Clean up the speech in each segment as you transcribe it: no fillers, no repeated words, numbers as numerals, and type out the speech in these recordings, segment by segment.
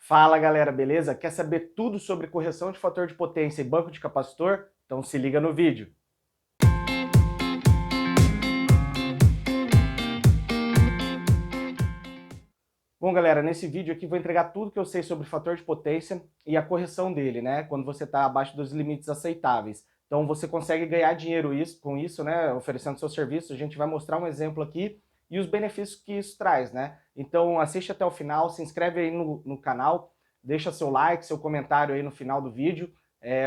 Fala galera, beleza? Quer saber tudo sobre correção de fator de potência e banco de capacitor? Então se liga no vídeo. Bom galera, nesse vídeo aqui vou entregar tudo que eu sei sobre fator de potência e a correção dele, né? Quando você está abaixo dos limites aceitáveis. Então você consegue ganhar dinheiro com isso, né? Oferecendo seu serviço. A gente vai mostrar um exemplo aqui e os benefícios que isso traz, né? Então assiste até o final, se inscreve aí no canal, deixa seu like, seu comentário aí no final do vídeo,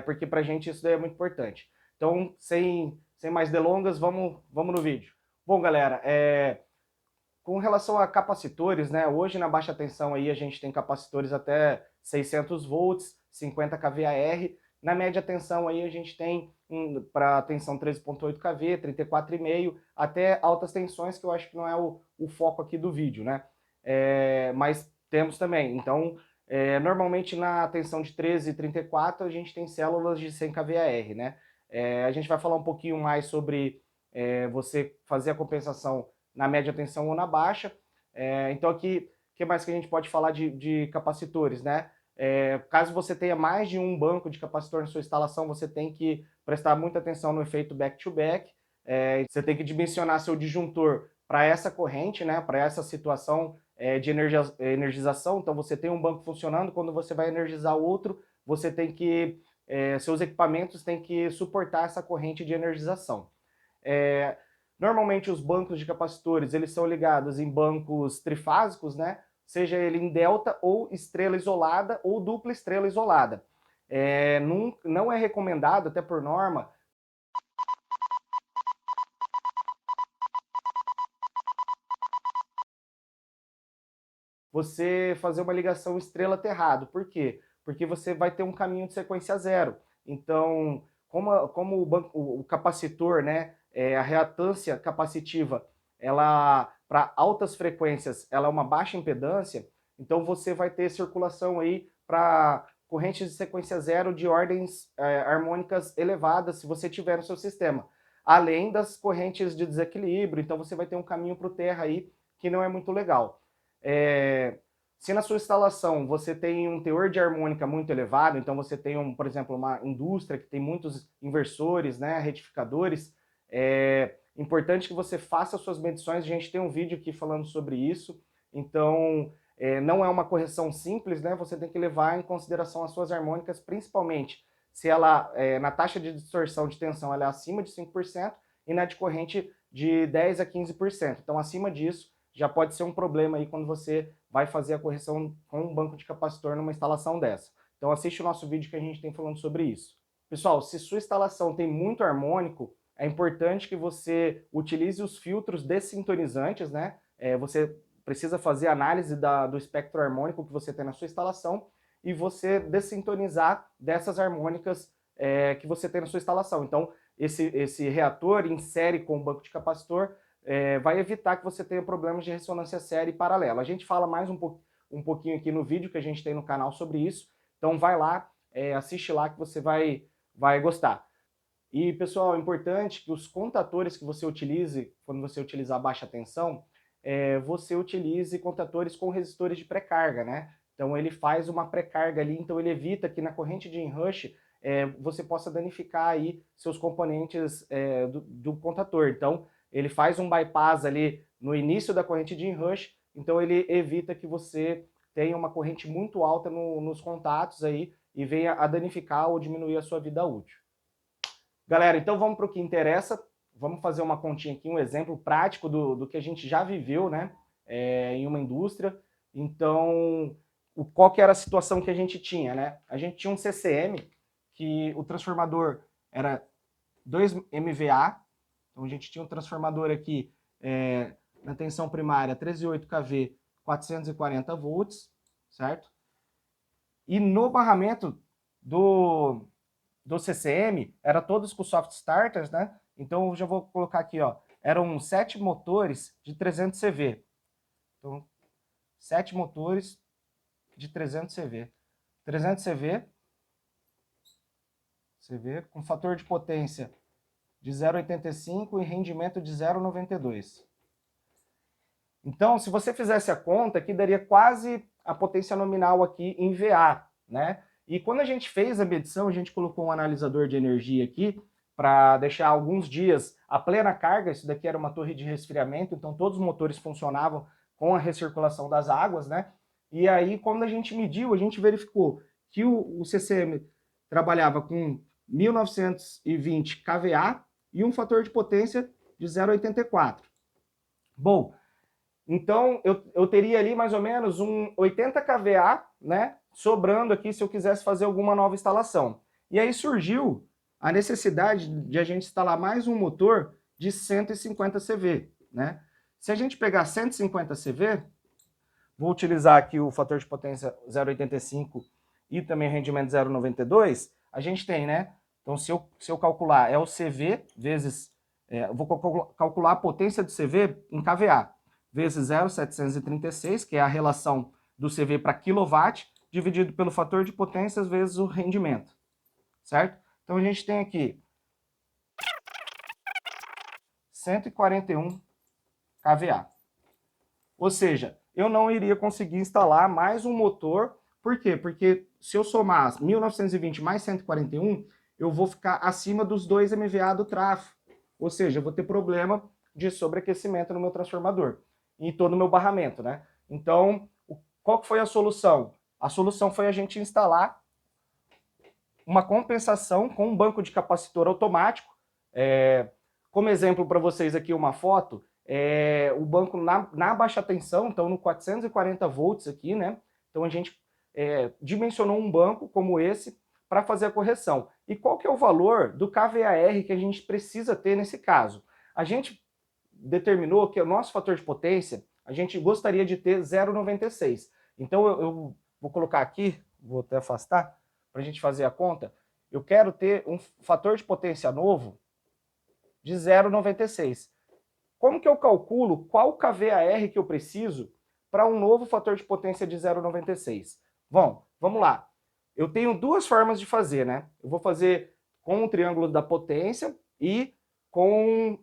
porque pra gente isso daí é muito importante. Então, sem mais delongas, vamos no vídeo. Bom galera, com relação a capacitores, né? Hoje na baixa tensão aí a gente tem capacitores até 600 volts, 50 kVAR. Na média tensão aí a gente tem para tensão 13.8 kV, 34,5, até altas tensões, que eu acho que não é o foco aqui do vídeo, né? Mas temos também. Então, normalmente na tensão de 13 e 34 a gente tem células de 100 kVAR, né? A gente vai falar um pouquinho mais sobre você fazer a compensação na média tensão ou na baixa. Então aqui, o que mais que a gente pode falar de capacitores, né? Caso você tenha mais de um banco de capacitor na sua instalação, você tem que prestar muita atenção no efeito back-to-back. Você tem que dimensionar seu disjuntor para essa corrente, né? Para essa situação de energização. Então você tem um banco funcionando, quando você vai energizar o outro, você tem que seus equipamentos têm que suportar essa corrente de energização. Normalmente os bancos de capacitores eles são ligados em bancos trifásicos, né? Seja ele em delta ou estrela isolada ou dupla estrela isolada. Não é recomendado, até por norma, você fazer uma ligação estrela-terrado. Por quê? Porque você vai ter um caminho de sequência zero. Então, como o capacitor, né, a reatância capacitiva, ela para altas frequências, ela é uma baixa impedância, então você vai ter circulação aí para correntes de sequência zero de ordens harmônicas elevadas, se você tiver no seu sistema. Além das correntes de desequilíbrio, então você vai ter um caminho para o terra aí que não é muito legal. Se na sua instalação você tem um teor de harmônica muito elevado, então você tem, por exemplo, uma indústria que tem muitos inversores, né, retificadores, é importante que você faça suas medições. A gente tem um vídeo aqui falando sobre isso. Então, não é uma correção simples, né? Você tem que levar em consideração as suas harmônicas, principalmente se ela, na taxa de distorção de tensão, ela é acima de 5% e na de corrente de 10 a 15%. Então, acima disso, já pode ser um problema aí quando você vai fazer a correção com um banco de capacitor numa instalação dessa. Então assiste o nosso vídeo que a gente tem falando sobre isso. Pessoal, se sua instalação tem muito harmônico, é importante que você utilize os filtros dessintonizantes, né? Você precisa fazer análise do espectro harmônico que você tem na sua instalação e você dessintonizar dessas harmônicas que você tem na sua instalação. Então, esse reator insere com o banco de capacitor vai evitar que você tenha problemas de ressonância séria e paralela. A gente fala mais um pouquinho aqui no vídeo que a gente tem no canal sobre isso, então vai lá, assiste lá que você vai gostar. E pessoal, é importante que os contatores que você utilize, quando você utilizar baixa tensão, você utilize contatores com resistores de pré-carga, né? Então ele faz uma pré-carga ali, então ele evita que na corrente de inrush você possa danificar aí seus componentes do contator. Então ele faz um bypass ali no início da corrente de inrush, então ele evita que você tenha uma corrente muito alta nos contatos aí e venha a danificar ou diminuir a sua vida útil. Galera, então vamos para o que interessa. Vamos fazer uma continha aqui, um exemplo prático do que a gente já viveu, né, em uma indústria. Então, qual que era a situação que a gente tinha, né? A gente tinha um CCM, que o transformador era 2 MVA. Então a gente tinha um transformador aqui na tensão primária 13,8 kV, 440 volts, certo? E no barramento do CCM, era todos com soft starters, né? Então eu já vou colocar aqui, ó, eram 7 motores de 300 CV. Então, 7 motores de 300 CV. 300 CV com fator de potência de 0,85 e rendimento de 0,92. Então, se você fizesse a conta, aqui daria quase a potência nominal aqui em VA, né? E quando a gente fez a medição, a gente colocou um analisador de energia aqui para deixar alguns dias a plena carga. Isso daqui era uma torre de resfriamento, então todos os motores funcionavam com a recirculação das águas, né? E aí, quando a gente mediu, a gente verificou que o CCM trabalhava com 1920 kVA e um fator de potência de 0,84. Bom, então eu teria ali mais ou menos um 80 kVA, né, sobrando aqui se eu quisesse fazer alguma nova instalação. E aí surgiu a necessidade de a gente instalar mais um motor de 150 CV, né? Se a gente pegar 150 CV, vou utilizar aqui o fator de potência 0,85 e também rendimento 0,92, a gente tem, né? Então, se eu calcular, é o CV vezes, eu vou calcular a potência do CV em kVA, vezes 0,736, que é a relação do CV para quilowatt, dividido pelo fator de potência vezes o rendimento, certo? Então, a gente tem aqui 141 kVA. Ou seja, eu não iria conseguir instalar mais um motor. Por quê? Porque se eu somar 1920 mais 141, eu vou ficar acima dos 2 MVA do trafo. Ou seja, eu vou ter problema de sobreaquecimento no meu transformador e todo o meu barramento, né? Então, qual que foi a solução? A solução foi a gente instalar uma compensação com um banco de capacitor automático. Como exemplo para vocês aqui uma foto, o banco na baixa tensão, então no 440 volts aqui, né? Então a gente dimensionou um banco como esse para fazer a correção. E qual que é o valor do kVAR que a gente precisa ter nesse caso? A gente determinou que o nosso fator de potência, a gente gostaria de ter 0,96. Então eu vou colocar aqui, vou até afastar, para a gente fazer a conta. Eu quero ter um fator de potência novo de 0,96. Como que eu calculo qual kVAR que eu preciso para um novo fator de potência de 0,96? Bom, vamos lá. Eu tenho duas formas de fazer, né? Eu vou fazer com o triângulo da potência e com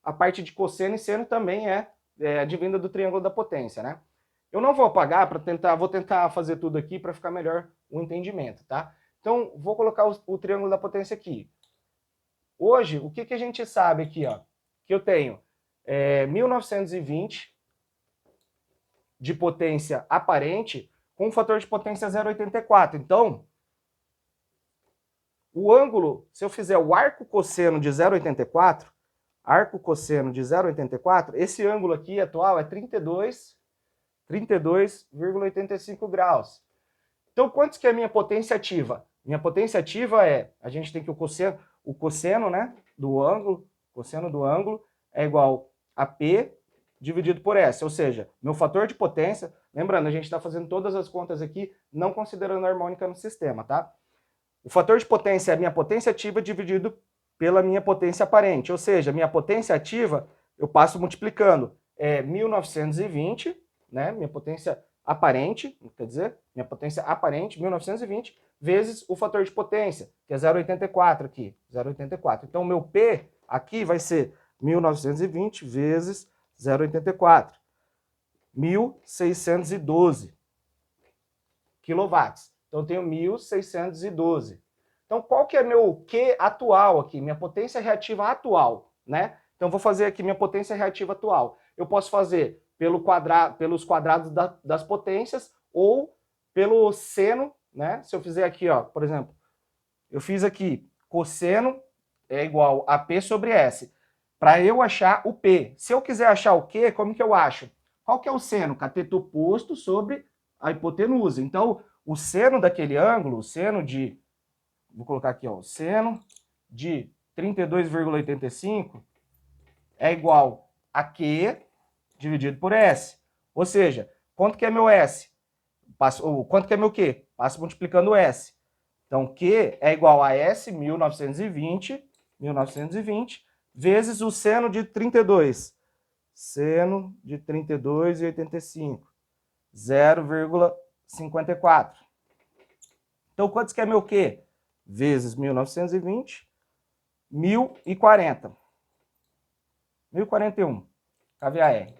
a parte de cosseno e seno também é advinda do triângulo da potência, né? Eu não vou apagar vou tentar fazer tudo aqui para ficar melhor o entendimento, tá? Então, vou colocar o triângulo da potência aqui. Hoje, o que a gente sabe aqui, ó? Que eu tenho 1920 de potência aparente com um fator de potência 0,84. Então, o ângulo, se eu fizer o arco cosseno de 0,84, esse ângulo aqui atual é 32,85 graus. Então, quantos que é a minha potência ativa? Minha potência ativa a gente tem que o cosseno, né, do ângulo, cosseno do ângulo é igual a P dividido por S, ou seja, meu fator de potência, lembrando, a gente está fazendo todas as contas aqui, não considerando a harmônica no sistema, tá? O fator de potência é a minha potência ativa dividido pela minha potência aparente, ou seja, minha potência ativa, eu passo multiplicando, 1920, né, minha potência aparente, quer dizer, minha potência aparente, 1920, vezes o fator de potência, que é 0,84 aqui, 0,84. Então, o meu P aqui vai ser 1920 vezes 0,84, 1.612 quilowatts. Então, eu tenho 1.612. Então, qual que é meu Q atual aqui? Minha potência reativa atual, né? Então, vou fazer aqui minha potência reativa atual. Eu posso fazer pelos quadrados das potências ou pelo seno, né? Se eu fizer aqui, ó, por exemplo, eu fiz aqui cosseno é igual a P sobre S. Para eu achar o P. Se eu quiser achar o Q, como que eu acho? Qual que é o seno? Cateto oposto sobre a hipotenusa. Então, o seno daquele ângulo, o seno de... Vou colocar aqui, ó, o seno de 32,85 é igual a Q dividido por S. Ou seja, quanto que é meu S? Quanto que é meu Q? Passo multiplicando o S. Então, Q é igual a S, 1920, vezes o seno de 32. Seno de 32,85. 0,54. Então, quanto que é meu Q? Vezes 1920, 1040. 1041 kVAR.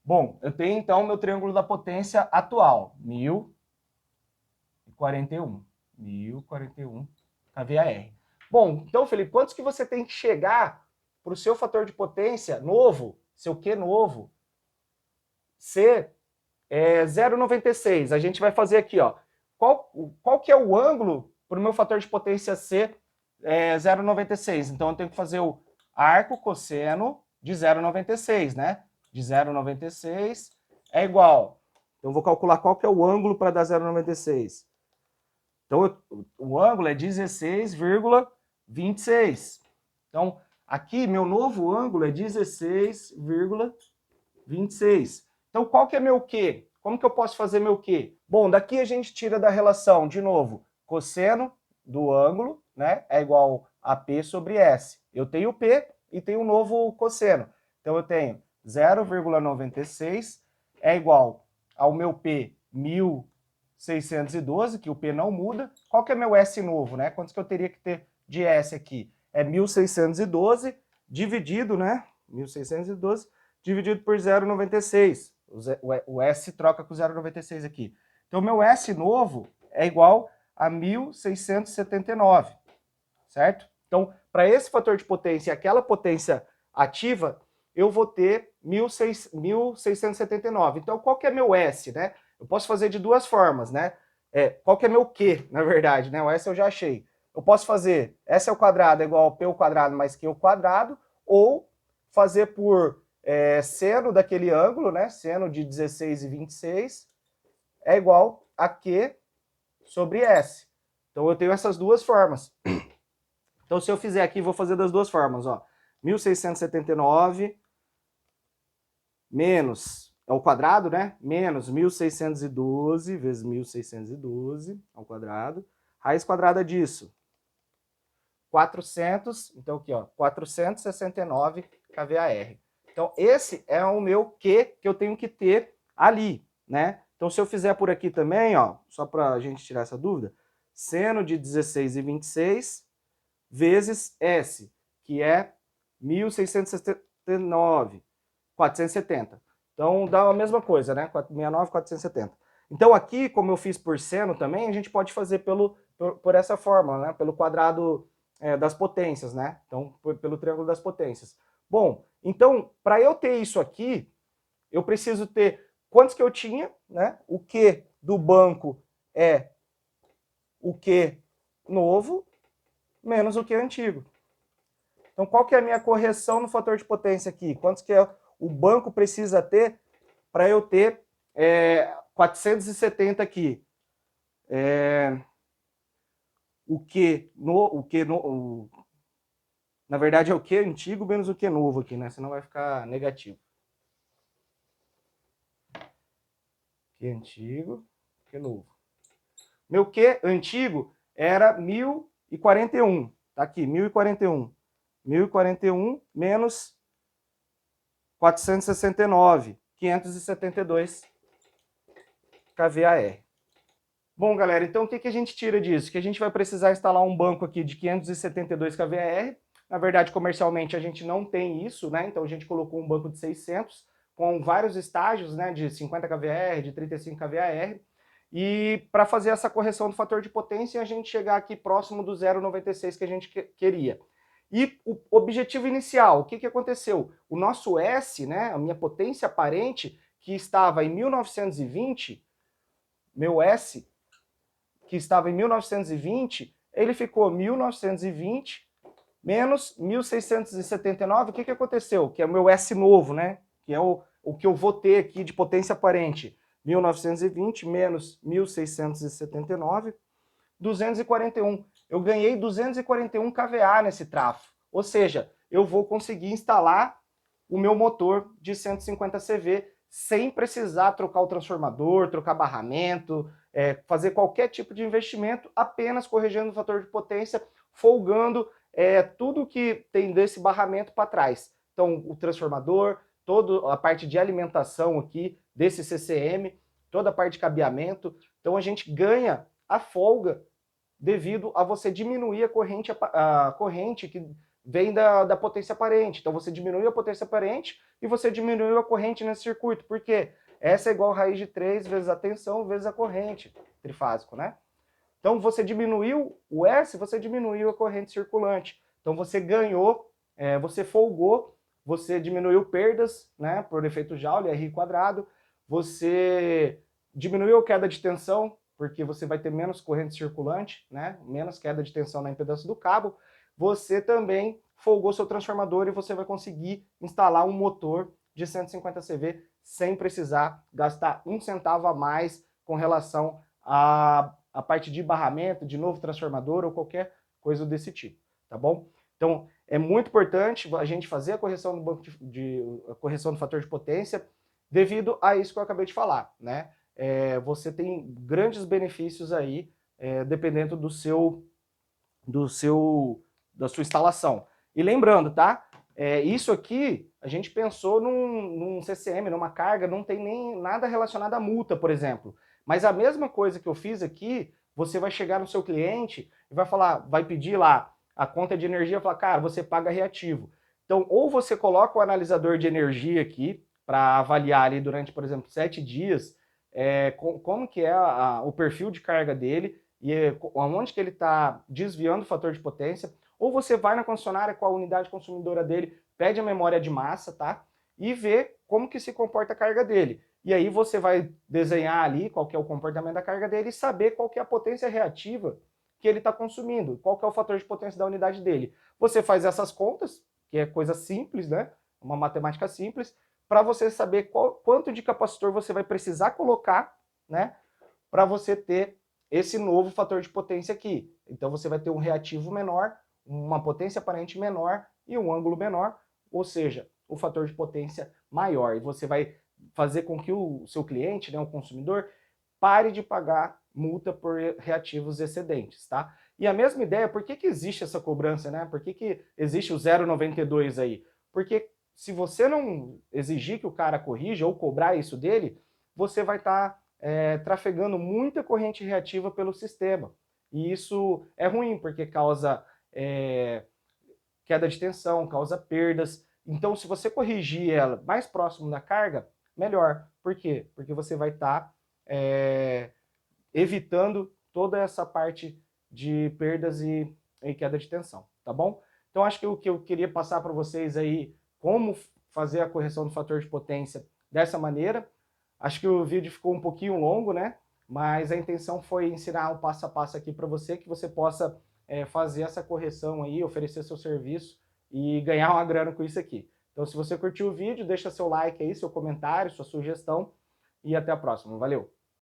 Bom, eu tenho então meu triângulo da potência atual, 1041. 1041 kVAR. Bom, então, Felipe, quantos que você tem que chegar para o seu fator de potência novo, seu Q novo, ser 0,96? A gente vai fazer aqui, ó. Qual que é o ângulo para o meu fator de potência ser 0,96? Então eu tenho que fazer o arco cosseno de 0,96, né? De 0,96 é igual. Então eu vou calcular qual que é o ângulo para dar 0,96. Então o ângulo é 16,26. Então aqui meu novo ângulo é 16,26. Então qual que é meu Q? Como que eu posso fazer meu Q? Bom, daqui a gente tira da relação, de novo, cosseno do ângulo, né, é igual a P sobre S. Eu tenho P e tenho um novo cosseno. Então eu tenho 0,96 é igual ao meu P 1612, que o P não muda. Qual que é meu S novo, né? Quantos que eu teria que ter de S aqui? É 1612 dividido, né? 1612 dividido por 0,96. O S troca com 0,96 aqui. Então, meu S novo é igual a 1679, certo? Então, para esse fator de potência e aquela potência ativa, eu vou ter 1679. Então, qual que é meu S, né? Eu posso fazer de duas formas, né? Qual que é meu Q, na verdade, né? O S eu já achei. Eu posso fazer S ao quadrado é igual ao P ao quadrado mais Q ao quadrado, ou fazer por seno daquele ângulo, né? Seno de 16 e 26 é igual a Q sobre S. Então eu tenho essas duas formas. Então se eu fizer aqui, vou fazer das duas formas, ó. 1679 menos ao quadrado, né? Menos 1612 vezes 1612 ao quadrado. Raiz quadrada disso, 400, então aqui, ó, 469 kVAR. Então esse é o meu Q que eu tenho que ter ali, né? Então se eu fizer por aqui também, ó, só para a gente tirar essa dúvida, seno de 16 e 26 vezes S, que é 1669, 470. Então dá a mesma coisa, né? 469, 470. Então aqui, como eu fiz por seno também, a gente pode fazer por essa fórmula, né? Pelo quadrado das potências, né? Então, pelo triângulo das potências. Bom, então, para eu ter isso aqui, eu preciso ter quantos que eu tinha, né? O Q do banco é o Q novo menos o Q antigo. Então, qual que é a minha correção no fator de potência aqui? Quantos que o banco precisa ter para eu ter 470 aqui? Na verdade é o Q antigo menos o Q novo aqui, né? Senão vai ficar negativo. Q antigo, Q novo. Meu Q antigo era 1041. Tá aqui, 1041. 1041 menos 469, 572 kVAR. Bom, galera, então o que a gente tira disso? Que a gente vai precisar instalar um banco aqui de 572 kVAR. Na verdade, comercialmente a gente não tem isso, né? Então a gente colocou um banco de 600 com vários estágios, né? De 50 kVAR, de 35 kVAR. E para fazer essa correção do fator de potência, a gente chegar aqui próximo do 0,96 que a gente queria. E o objetivo inicial, o que aconteceu? O nosso S, né, a minha potência aparente, que estava em 1920, meu S, que estava em 1920, ele ficou 1920 menos 1679. O que aconteceu? Que é o meu S novo, né? Que é o que eu vou ter aqui de potência aparente. 1920 menos 1679, 241. Eu ganhei 241 kVA nesse trafo. Ou seja, eu vou conseguir instalar o meu motor de 150 CV sem precisar trocar o transformador, trocar barramento, fazer qualquer tipo de investimento, apenas corrigindo o fator de potência, folgando tudo que tem desse barramento para trás. Então, o transformador, toda a parte de alimentação aqui desse CCM, toda a parte de cabeamento. Então, a gente ganha a folga devido a você diminuir a corrente que vem da potência aparente. Então você diminui a potência aparente e você diminuiu a corrente nesse circuito. Por quê? Essa é igual a raiz de 3 vezes a tensão vezes a corrente trifásico, né? Então você diminuiu o S, você diminuiu a corrente circulante. Então você ganhou, você folgou, você diminuiu perdas, né, por efeito Joule, R quadrado, você diminuiu a queda de tensão, porque você vai ter menos corrente circulante, né, menos queda de tensão na impedância do cabo, você também folgou seu transformador e você vai conseguir instalar um motor de 150 CV sem precisar gastar um centavo a mais com relação a parte de barramento, de novo transformador ou qualquer coisa desse tipo, tá bom? Então, é muito importante a gente fazer a correção do banco a correção do fator de potência devido a isso que eu acabei de falar, né? Você tem grandes benefícios aí, dependendo da sua instalação. E lembrando, tá? Isso aqui a gente pensou num CCM, numa carga, não tem nem nada relacionado à multa, por exemplo. Mas a mesma coisa que eu fiz aqui, você vai chegar no seu cliente e vai falar, vai pedir lá a conta de energia, falar, cara, você paga reativo. Então, ou você coloca o analisador de energia aqui para avaliar ali durante, por exemplo, 7 dias, como que é o perfil de carga dele e aonde que ele está desviando o fator de potência, ou você vai na concessionária com a unidade consumidora dele, pede a memória de massa, tá? E vê como que se comporta a carga dele. E aí você vai desenhar ali qual que é o comportamento da carga dele e saber qual que é a potência reativa que ele está consumindo, qual que é o fator de potência da unidade dele. Você faz essas contas, que é coisa simples, né? Uma matemática simples, para você saber quanto de capacitor você vai precisar colocar, né? Para você ter esse novo fator de potência aqui. Então você vai ter um reativo menor, uma potência aparente menor e um ângulo menor, ou seja, o fator de potência maior. E você vai fazer com que o seu cliente, né, o consumidor, pare de pagar multa por reativos excedentes, tá? E a mesma ideia, por que existe essa cobrança, né? Por que existe o 0,92 aí? Porque se você não exigir que o cara corrija ou cobrar isso dele, você vai estar trafegando muita corrente reativa pelo sistema. E isso é ruim, porque causa queda de tensão, causa perdas. Então, se você corrigir ela mais próximo da carga, melhor. Por quê? Porque você vai estar evitando toda essa parte de perdas e queda de tensão, tá bom? Então, acho que o que eu queria passar para vocês aí, como fazer a correção do fator de potência dessa maneira. Acho que o vídeo ficou um pouquinho longo, né? Mas a intenção foi ensinar um passo a passo aqui para você, que você possa fazer essa correção aí, oferecer seu serviço e ganhar uma grana com isso aqui. Então, se você curtiu o vídeo, deixa seu like aí, seu comentário, sua sugestão e até a próxima. Valeu!